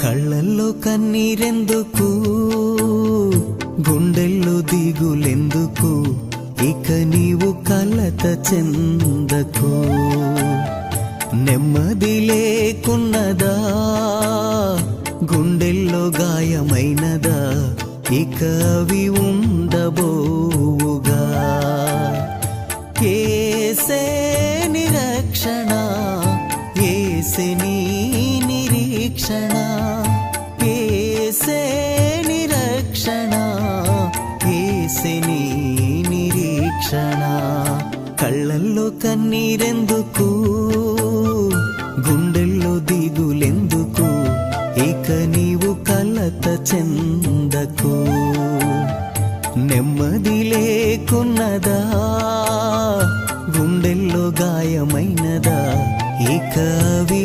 కళ్ళల్లో కన్నీరెందుకు, గుండెల్లో దిగులెందుకు, ఇక నీవు కలత చెందకు. నెమ్మది లేకున్నదా, గుండెల్లో గాయమైనదా, ఇక అవి ఉండబోవుగా. యేసే నిరక్షణ, యేసే నీ నిరీక్షణ, యేసే నిరక్షణ, యేసే నీ నిరీక్షణ. కళ్ళల్లో కన్నీరెందుకు, గుండెల్లో దిగులెందుకు, ఇక నీవు కలత చెందకు. నెమ్మది లేకున్నదా, గుండెల్లో గాయమైనదా, ఇక అవి